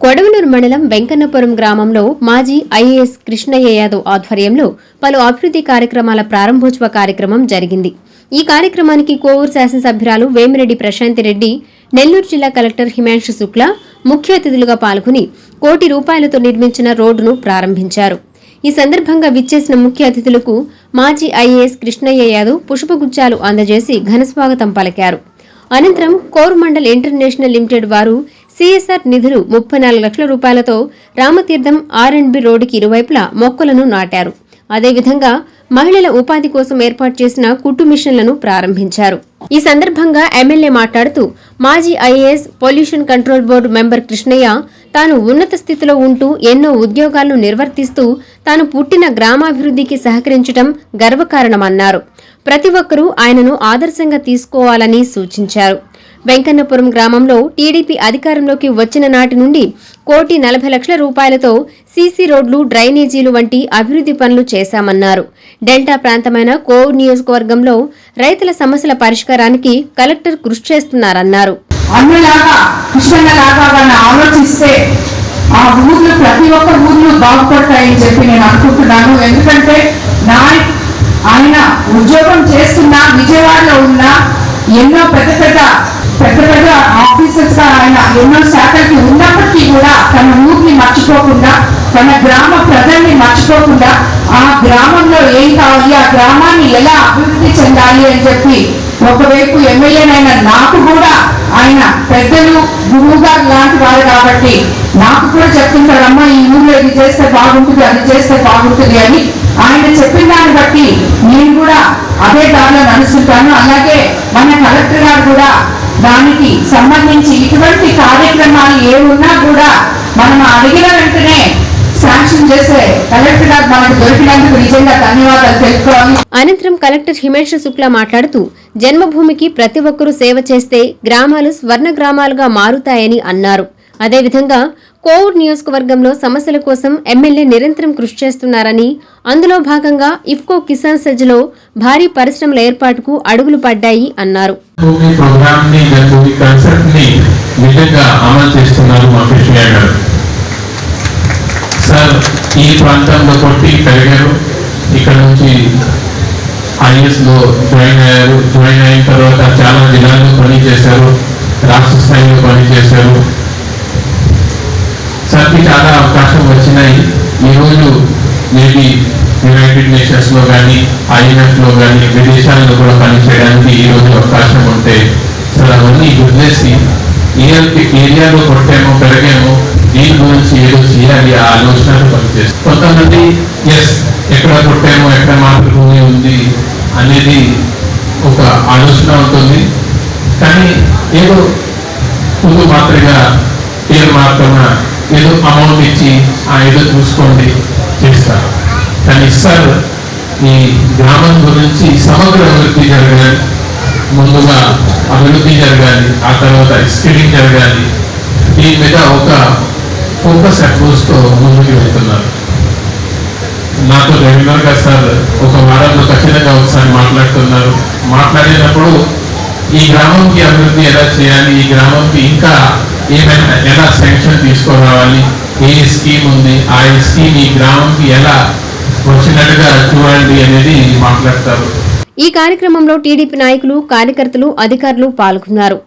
కొడవలూరు మండలం వెంకన్నపురం గ్రామంలో మాజీ ఐఏఎస్ కృష్ణయ్య యాదవ్ ఆధ్వర్యంలో పలు అభివృద్ధి కార్యక్రమాల ప్రారంభోత్సవ కార్యక్రమం జరిగింది. ఈ కార్యక్రమానికి కోవూరు శాసనసభ్యురాలు వేమిరెడ్డి ప్రశాంతిరెడ్డి, నెల్లూరు జిల్లా కలెక్టర్ హిమాంశు శుక్లా ముఖ్య అతిథులుగా పాల్గొని ₹1 కోటి నిర్మించిన రోడ్డును ప్రారంభించారు. ఈ సందర్భంగా విచ్చేసిన ముఖ్య అతిథులకు మాజీ ఐఏఎస్ కృష్ణయ్య యాదవ్ పుష్పగుచ్చాలు అందజేసి ఘనస్వాగతం పలికారు. అనంతరం కోరమండల్ ఇంటర్నేషనల్ లిమిటెడ్ వారు సిఎస్ఆర్ నిధులు ₹34 లక్షలతో రామతీర్థం R&B రోడ్డుకి ఇరువైపులా మొక్కలను నాటారు. అదేవిధంగా మహిళల ఉపాధి కోసం ఏర్పాటు చేసిన కుట్టు మిషన్లను ప్రారంభించారు. ఈ సందర్భంగా ఎమ్మెల్యే మాట్లాడుతూ మాజీ IAS pollution control board member Krishnaiah తాను ఉన్నత స్థితిలో ఉంటూ ఎన్నో ఉద్యోగాలను నిర్వర్తిస్తూ తాను పుట్టిన గ్రామాభివృద్ధికి సహకరించడం గర్వకారణమన్నారు. ప్రతి ఒక్కరూ ఆయనను ఆదర్శంగా తీసుకోవాలని సూచించారు. వెంకన్నపురం గ్రామంలో టీడీపీ అధికారంలోకి వచ్చిన నాటి నుండి ₹1,40,00,000 సీసీ రోడ్లు, డ్రైనేజీలు వంటి అభివృద్ధి పనులు చేశామన్నారు. డెల్టా ప్రాంతమైన కోవూరు నియోజకవర్గంలో రైతుల సమస్యల పరిష్కారానికి కలెక్టర్ కృషి చేస్తున్నారన్నారు. ఆ ఊర్లు ప్రతి ఒక్క ఊర్లు బాగుపడతాయని చెప్పి నేను అనుకుంటున్నాను. ఎందుకంటే ఆయన ఉద్యోగం చేస్తున్నా విజయవాడలో ఉన్న ఎన్నో పెద్ద ఆఫీసర్స్ గా ఆయన ఎన్నో శాఖలకి ఉన్నప్పటికీ కూడా తన ఊరిని మర్చిపోకుండా, తన గ్రామ ప్రజల్ని మర్చిపోకుండా ఆ గ్రామంలో ఏం కావాలి, ఆ గ్రామాన్ని ఎలా అభివృద్ధి చెందాలి అని చెప్పి ఒకవైపు ఎమ్మెల్యేనైనా నాకు కూడా ఆయన పెద్దలు గురువుగా లాంటి వారు కాబట్టి నాకు కూడా చెప్తుంటారమ్మా ఈ ఊర్లో ఇది చేస్తే బాగుంటుంది, అది చేస్తే బాగుంటుంది అని. ఆయన చెప్పిన దాన్ని బట్టి నేను కూడా అదే దారిలో నడుస్తుంటాను. అలాగే మన కలెక్టర్ గారు కూడా దానికి సంబంధించి ఇటువంటి కార్యక్రమాలు ఏమున్నా కూడా మనం అడిగిన వెంటనే శాంక్షన్ చేసే కలెక్టర్ గారు మనకు దొరికినందుకు నిజంగా ధన్యవాదాలు తెలుపుకోవాలి. అనంతరం కలెక్టర్ హిమాంశు శుక్లా మాట్లాడుతూ జన్మభూమికి ప్రతి ఒక్కరూ సేవ చేస్తే గ్రామాలు స్వర్ణ గ్రామాలుగా మారుతాయని అన్నారు. అదేవిధంగా కోవూరు నియోజకవర్గంలో సమస్యల కోసం ఎమ్మెల్యే నిరంతరం కృషి చేస్తున్నారని, అందులో భాగంగా ఇఫ్కో కిసాన్ సెజ్లో భారీ పరిశ్రమల ఏర్పాటుకు అడుగులు పడ్డాయి అన్నారు. ఈ ప్రాంతంలో కొట్టి పెరిగారు, ఇక్కడ నుంచి ఐఎస్ లో జాయిన్ అయ్యారు. జాయిన్ అయిన తర్వాత చాలా జిల్లాల్లో పనిచేశారు, రాష్ట్ర స్థాయిలో పనిచేశారు. సార్కి చాలా అవకాశం వచ్చినాయి. ఈరోజు మేబీ యునైటెడ్ నేషన్స్ లో కానీ IMF లో కానీ విదేశాల్లో కూడా పనిచేయడానికి ఈరోజు అవకాశం ఉంటే సార్ అవన్నీ వదిలేసి ఏరియాలో కొట్టామో పెరిగామో దీని గురించి ఏదో చేయాలి ఆ ఆలోచనలు పనిచేస్తాం. కొంతమంది ఎక్కడ కొట్టామో ఎక్కడ మాతృభూమి ఉంది అనేది ఒక ఆలోచన ఉంటుంది, కానీ ఏదో ముందు మాత్రగా పేరు మాత్రమే ఏదో అమౌంట్ ఇచ్చి ఏదో చూసుకోండి చేస్తారు. కానీ సార్ ఈ గ్రామం గురించి సమగ్ర అభివృద్ధి జరగాలి, ముందుగా అభివృద్ధి జరగాలి, ఆ తర్వాత స్కిల్లింగ్ జరగాలి. దీని మీద ఒక ఫోకస్ అప్రోచ్తో ముందుకు వెళ్తున్నారు. నాతో రెగ్యులర్గా సార్ ఒక వారంలో ఖచ్చితంగా ఒకసారి మాట్లాడుతున్నారు. మాట్లాడినప్పుడు ఈ గ్రామంకి అభివృద్ధి ఎలా చేయాలి, ఈ గ్రామంకి ఇంకా ఏమైనా ఎలా శాంక్షన్ తీసుకురావాలి, ఏ స్కీమ్ ఉంది, ఆ స్కీమ్ ఈ గ్రామంకి ఎలా వచ్చినట్టుగా చూడండి అనేది మాట్లాడతారు. ఈ కార్యక్రమంలో టీడీపీ నాయకులు, కార్యకర్తలు, అధికారులు పాల్గొన్నారు.